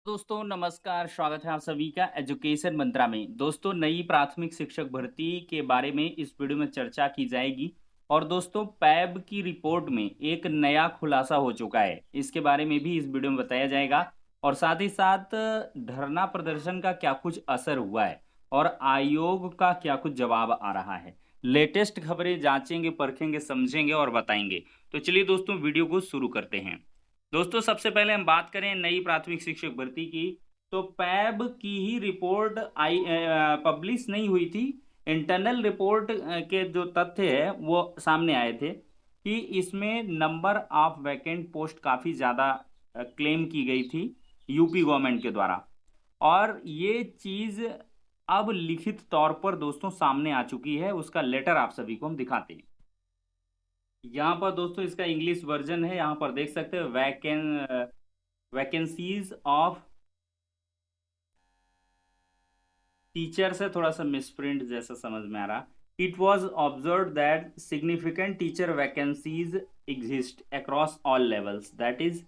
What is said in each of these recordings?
दोस्तों नमस्कार, स्वागत है आप सभी का एजुकेशन मंत्रा में। दोस्तों नई प्राथमिक शिक्षक भर्ती के बारे में इस वीडियो में चर्चा की जाएगी। और दोस्तों पैब की रिपोर्ट में एक नया खुलासा हो चुका है, इसके बारे में भी इस वीडियो में बताया जाएगा। और साथ ही साथ धरना प्रदर्शन का क्या कुछ असर हुआ है और आयोग का क्या कुछ जवाब आ रहा है। लेटेस्ट खबरें जांचेंगे, परखेंगे, समझेंगे और बताएंगे। तो चलिए दोस्तों वीडियो को शुरू करते हैं। दोस्तों सबसे पहले हम बात करें नई प्राथमिक शिक्षक भर्ती की, तो पैब की ही रिपोर्ट पब्लिश नहीं हुई थी। इंटरनल रिपोर्ट के जो तथ्य है वो सामने आए थे कि इसमें नंबर ऑफ वैकेंट पोस्ट काफ़ी ज़्यादा क्लेम की गई थी यूपी गवर्नमेंट के द्वारा। और ये चीज़ अब लिखित तौर पर दोस्तों सामने आ चुकी है, उसका लेटर आप सभी को हम दिखाते हैं। यहाँ पर दोस्तों इसका इंग्लिश वर्जन है, यहाँ पर देख सकते हो वैकेंसीज ऑफ टीचर से थोड़ा सा मिसप्रिंट जैसा समझ में आ रहा। It was observe that significant teacher vacancies exist across all levels, that is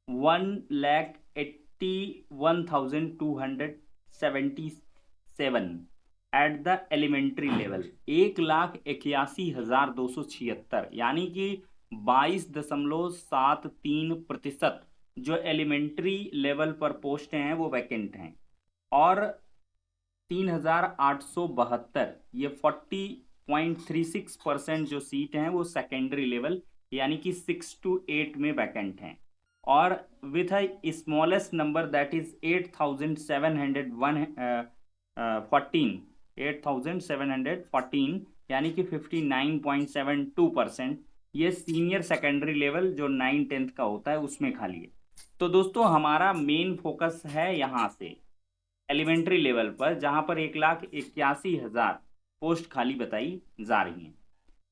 1,81,277 at the elementary level. 1,81,276 यानी कि 22.73% जो एलिमेंट्री लेवल पर पोस्ट हैं वो वैकेंट हैं। और 3,872 ये 40.36% जो सीट हैं वो सेकेंडरी लेवल यानी कि 6 to 8 में वैकेंट हैं। और with a smallest number that is 8,714 यानी कि 59.72%। ये सीनियर सेकेंडरी लेवल जो 9-10 का होता है उसमें खाली है। तो दोस्तों हमारा मेन फोकस है यहाँ से एलिमेंट्री लेवल पर, जहां पर 1,81,000 पोस्ट खाली बताई जा रही हैं।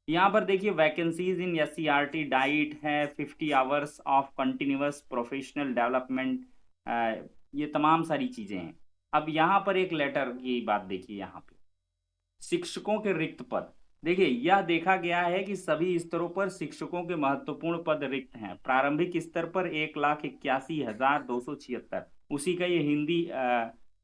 यहाँ पर देखिए वैकेंसीज इन SCRT डाइट है, 50 hours of continuous professional development, ये तमाम सारी चीजें हैं। अब यहाँ पर एक लेटर की बात देखिए, यहाँ पे शिक्षकों के रिक्त पद। देखिए यह देखा गया है कि सभी स्तरों पर शिक्षकों के महत्वपूर्ण पद रिक्त हैं। प्रारंभिक स्तर पर 1,81,276, उसी का ये हिंदी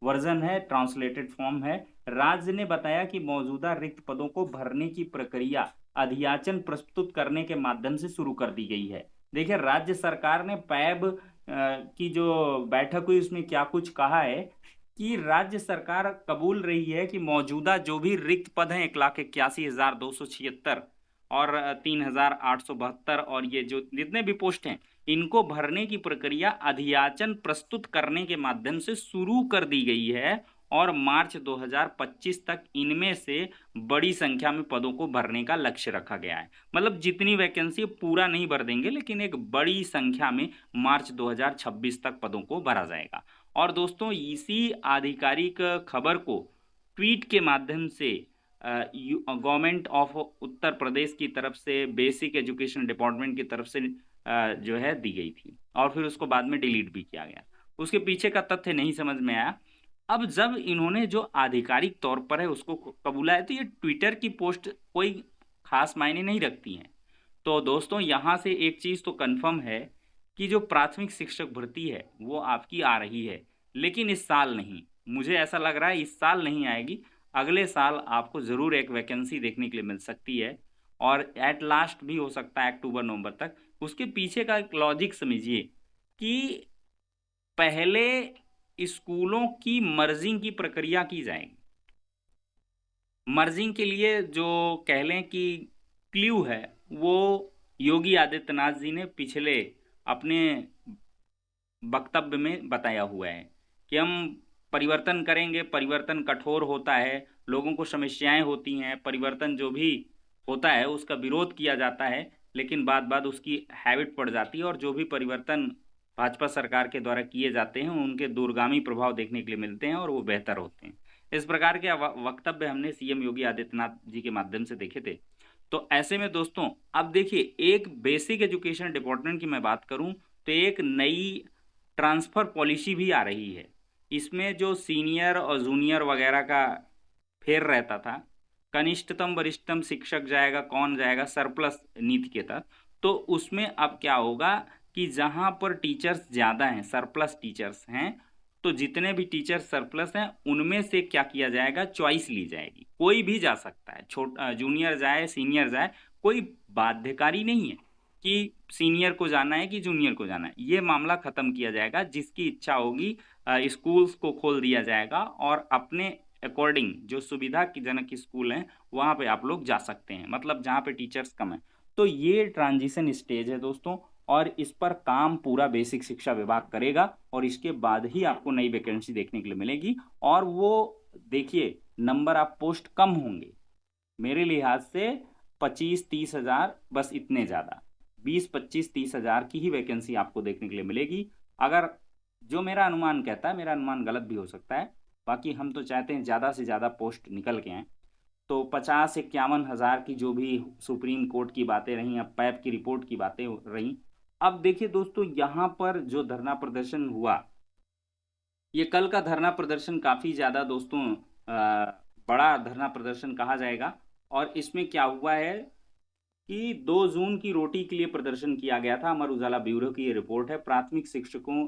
वर्जन है, ट्रांसलेटेड फॉर्म है। राज्य ने बताया कि मौजूदा रिक्त पदों को भरने की प्रक्रिया अध्याचन प्रस्तुत करने के माध्यम से शुरू कर दी गई है। देखिए राज्य सरकार ने पैब की जो बैठक हुई उसमें क्या कुछ कहा है कि राज्य सरकार कबूल रही है कि मौजूदा जो भी रिक्त पद हैं 1,81,276 और 3,872 और ये जो जितने भी पोस्ट हैं इनको भरने की प्रक्रिया अध्याचन प्रस्तुत करने के माध्यम से शुरू कर दी गई है। और मार्च 2025 तक इनमें से बड़ी संख्या में पदों को भरने का लक्ष्य रखा गया है। मतलब जितनी वैकेंसी पूरा नहीं भर देंगे लेकिन एक बड़ी संख्या में मार्च 2026 तक पदों को भरा जाएगा। और दोस्तों इसी आधिकारिक खबर को ट्वीट के माध्यम से गवर्नमेंट ऑफ उत्तर प्रदेश की तरफ से बेसिक एजुकेशन डिपार्टमेंट की तरफ से जो है दी गई थी और फिर उसको बाद में डिलीट भी किया गया। उसके पीछे का तथ्य नहीं समझ में आया। अब जब इन्होंने जो आधिकारिक तौर पर है उसको कबूला है तो ये ट्विटर की पोस्ट कोई खास मायने नहीं रखती हैं। तो दोस्तों यहाँ से एक चीज़ तो कंफर्म है कि जो प्राथमिक शिक्षक भर्ती है वो आपकी आ रही है, लेकिन इस साल नहीं। मुझे ऐसा लग रहा है इस साल नहीं आएगी, अगले साल आपको ज़रूर एक वैकेंसी देखने के लिए मिल सकती है और एट लास्ट भी हो सकता है अक्टूबर नवंबर तक। उसके पीछे का एक लॉजिक समझिए कि पहले स्कूलों की मर्जिंग की प्रक्रिया की जाएगी। मर्जिंग के लिए जो कह लें कि क्ल्यू है वो योगी आदित्यनाथ जी ने पिछले अपने वक्तव्य में बताया हुआ है कि हम परिवर्तन करेंगे। परिवर्तन कठोर होता है, लोगों को समस्याएं होती हैं, परिवर्तन जो भी होता है उसका विरोध किया जाता है, लेकिन बाद बाद उसकी हैबिट पड़ जाती है और जो भी परिवर्तन भाजपा सरकार के द्वारा किए जाते हैं उनके दूरगामी प्रभाव देखने के लिए मिलते हैं और वो बेहतर होते हैं। इस प्रकार के वक्तव्य हमने सीएम योगी आदित्यनाथ जी के माध्यम से देखे थे। तो ऐसे में दोस्तों अब देखिए एक बेसिक एजुकेशन डिपार्टमेंट की मैं बात करूं तो एक नई ट्रांसफ़र पॉलिसी भी आ रही है। इसमें जो सीनियर और जूनियर वगैरह का फेर रहता था, कनिष्ठतम वरिष्ठतम शिक्षक जाएगा, कौन जाएगा, सरप्लस नीति के तहत, तो उसमें अब क्या होगा कि जहां पर टीचर्स ज़्यादा हैं, सरप्लस टीचर्स हैं, तो जितने भी टीचर्स सरप्लस हैं उनमें से क्या किया जाएगा, चॉइस ली जाएगी। कोई भी जा सकता है, जूनियर जाए, सीनियर जाए, कोई बाध्यकारी नहीं है कि सीनियर को जाना है कि जूनियर को जाना है। ये मामला खत्म किया जाएगा। जिसकी इच्छा होगी स्कूल्स को खोल दिया जाएगा और अपने अकॉर्डिंग जो सुविधा की जनक स्कूल हैं वहाँ पे आप लोग जा सकते हैं, मतलब जहाँ पे टीचर्स कम है। तो ये ट्रांजिशन स्टेज है दोस्तों, और इस पर काम पूरा बेसिक शिक्षा विभाग करेगा और इसके बाद ही आपको नई वैकेंसी देखने के लिए मिलेगी। और वो देखिए, नंबर ऑफ पोस्ट कम होंगे मेरे लिहाज से 25-30 हज़ार, बस इतने ज़्यादा 20-25-30 हज़ार की ही वैकेंसी आपको देखने के लिए मिलेगी। अगर जो मेरा अनुमान कहता है, मेरा अनुमान गलत भी हो सकता है, बाकी हम तो चाहते हैं ज़्यादा से ज़्यादा पोस्ट निकल के आएँ। तो 50-51 हज़ार की जो भी सुप्रीम कोर्ट की बातें रहीं, अब पैप की रिपोर्ट की बातें रहीं। अब देखिए दोस्तों, यहाँ पर जो धरना प्रदर्शन हुआ, ये कल का धरना प्रदर्शन काफ़ी ज़्यादा दोस्तों बड़ा धरना प्रदर्शन कहा जाएगा। और इसमें क्या हुआ है कि 2 जून की रोटी के लिए प्रदर्शन किया गया था। अमर उजाला ब्यूरो की ये रिपोर्ट है। प्राथमिक शिक्षकों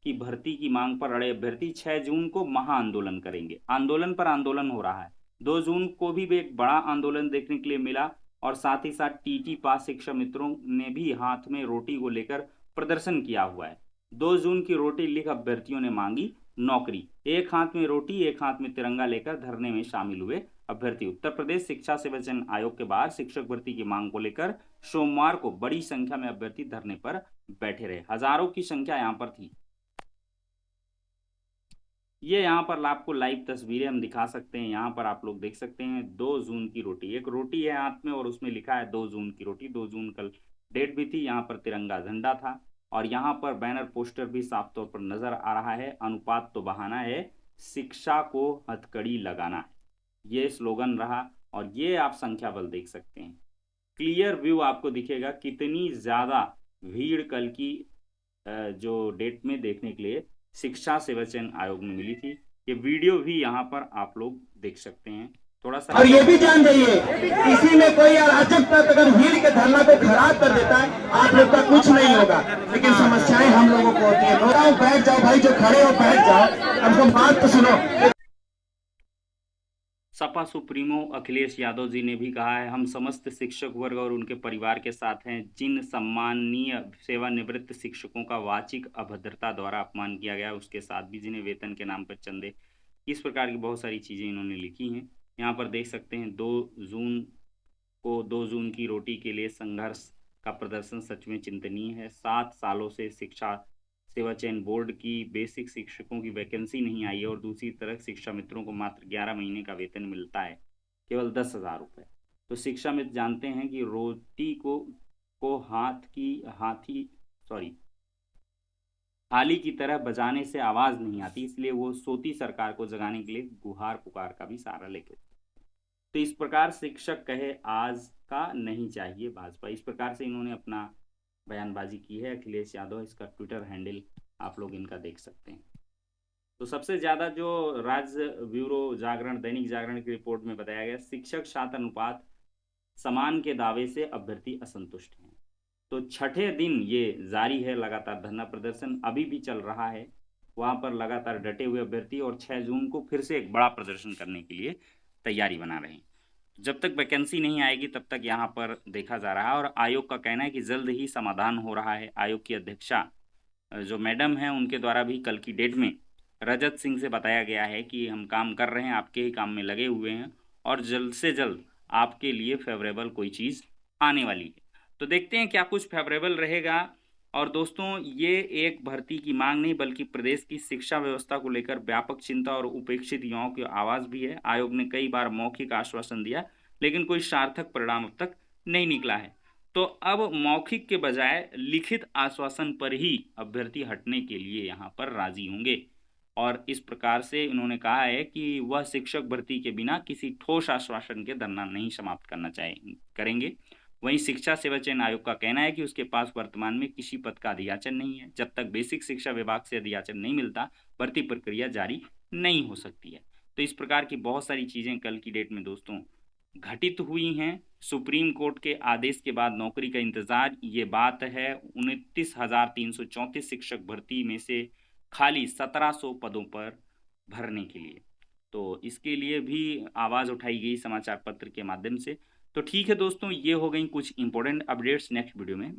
की भर्ती की मांग पर अड़े अभ्यर्थी 6 जून को महाआंदोलन करेंगे। आंदोलन पर आंदोलन हो रहा है। 2 जून को भी एक बड़ा आंदोलन देखने के लिए मिला, और साथ ही साथ टीटी पास शिक्षा मित्रों ने भी हाथ में रोटी को लेकर प्रदर्शन किया हुआ है। 2 जून की रोटी लिख अभ्यर्थियों ने मांगी नौकरी। एक हाथ में रोटी, एक हाथ में तिरंगा लेकर धरने में शामिल हुए अभ्यर्थी। उत्तर प्रदेश शिक्षा सेवा चयन आयोग के बाहर शिक्षक भर्ती की मांग को लेकर सोमवार को बड़ी संख्या में अभ्यर्थी धरने पर बैठे रहे। हजारों की संख्या यहां पर थी। ये यहाँ पर आपको लाइव तस्वीरें हम दिखा सकते हैं। यहाँ पर आप लोग देख सकते हैं 2 जून की रोटी, एक रोटी है हाथ में और उसमें लिखा है 2 जून की रोटी। 2 जून कल डेट भी थी। यहाँ पर तिरंगा झंडा था और यहाँ पर बैनर पोस्टर भी साफ तौर पर नजर आ रहा है। अनुपात तो बहाना है, शिक्षा को हथकड़ी लगाना है, ये स्लोगन रहा। और ये आप संख्या बल देख सकते हैं, क्लियर व्यू आपको दिखेगा कितनी ज्यादा भीड़ कल की जो डेट में देखने के लिए शिक्षा सेवा चयन आयोग में मिली थी। ये वीडियो भी यहाँ पर आप लोग देख सकते हैं। थोड़ा सा और ये भी जान जाइए, किसी में कोई अराजक तत्व अगर भीड़ के धरना को खराब कर देता है, आप लोग का कुछ नहीं होगा, लेकिन समस्याएं हम लोगों को होती है। बोला बैठ जाओ भाई, जो खड़े हो बैठ जाओ, हमको बात तो सुनो। सपा सुप्रीमो अखिलेश यादव जी ने भी कहा है, हम समस्त शिक्षक वर्ग और उनके परिवार के साथ हैं। जिन सम्माननीय सेवानिवृत्त शिक्षकों का वाचिक अभद्रता द्वारा अपमान किया गया, उसके साथ भी जिन्हें वेतन के नाम पर चंदे, इस प्रकार की बहुत सारी चीज़ें इन्होंने लिखी हैं। यहाँ पर देख सकते हैं 2 जून को 2 जून की रोटी के लिए संघर्ष का प्रदर्शन सच में चिंतनीय है। 7 सालों से शिक्षा सेवा चयन बोर्ड की बेसिक शिक्षकों की वैकेंसी नहीं आई है और दूसरी तरफ शिक्षा मित्रों को मात्र 11 महीने का वेतन मिलता है, केवल 10,000 रुपये। तो शिक्षा मित्र जानते हैं कि रोटी को थाली की तरह बजाने से आवाज़ नहीं आती, इसलिए वो सोती सरकार को जगाने के लिए गुहार पुकार का भी सहारा लेके। तो इस प्रकार शिक्षक कहे आज का नहीं चाहिए भाजपा, इस प्रकार से इन्होंने अपना बयानबाजी की है अखिलेश यादव। इसका ट्विटर हैंडल आप लोग इनका देख सकते हैं। तो सबसे ज़्यादा जो राज्य ब्यूरो जागरण, दैनिक जागरण की रिपोर्ट में बताया गया, शिक्षक छात्र अनुपात समान के दावे से अभ्यर्थी असंतुष्ट हैं। तो छठे दिन ये जारी है लगातार धरना प्रदर्शन, अभी भी चल रहा है। वहाँ पर लगातार डटे हुए अभ्यर्थी और 6 जून को फिर से एक बड़ा प्रदर्शन करने के लिए तैयारी बना रहे हैं। जब तक वैकेंसी नहीं आएगी तब तक यहाँ पर देखा जा रहा है। और आयोग का कहना है कि जल्द ही समाधान हो रहा है। आयोग की अध्यक्षा जो मैडम हैं उनके द्वारा भी कल की डेट में रजत सिंह से बताया गया है कि हम काम कर रहे हैं, आपके ही काम में लगे हुए हैं और जल्द से जल्द आपके लिए फेवरेबल कोई चीज़ आने वाली है। तो देखते हैं क्या कुछ फेवरेबल रहेगा। और दोस्तों, ये एक भर्ती की मांग नहीं बल्कि प्रदेश की शिक्षा व्यवस्था को लेकर व्यापक चिंता और उपेक्षित युवाओं की आवाज़ भी है। आयोग ने कई बार मौखिक आश्वासन दिया लेकिन कोई सार्थक परिणाम अब तक नहीं निकला है। तो अब मौखिक के बजाय लिखित आश्वासन पर ही अभ्यर्थी हटने के लिए यहाँ पर राजी होंगे। और इस प्रकार से उन्होंने कहा है कि वह शिक्षक भर्ती के बिना किसी ठोस आश्वासन के धरना नहीं समाप्त करना करेंगे। वहीं शिक्षा सेवा चयन आयोग का कहना है कि उसके पास वर्तमान में किसी पद का अधियाचन नहीं है। जब तक बेसिक शिक्षा विभाग से अधियाचन नहीं मिलता, भर्ती प्रक्रिया जारी नहीं हो सकती है। तो इस प्रकार की बहुत सारी चीज़ें कल की डेट में दोस्तों घटित हुई हैं सुप्रीम कोर्ट के आदेश के बाद नौकरी का इंतजार। ये बात है 29,334 शिक्षक भर्ती में से खाली 1700 पदों पर भरने के लिए। तो इसके लिए भी आवाज़ उठाई गई समाचार पत्र के माध्यम से। तो ठीक है दोस्तों, ये हो गई कुछ इंपॉर्टेंट अपडेट्स। नेक्स्ट वीडियो में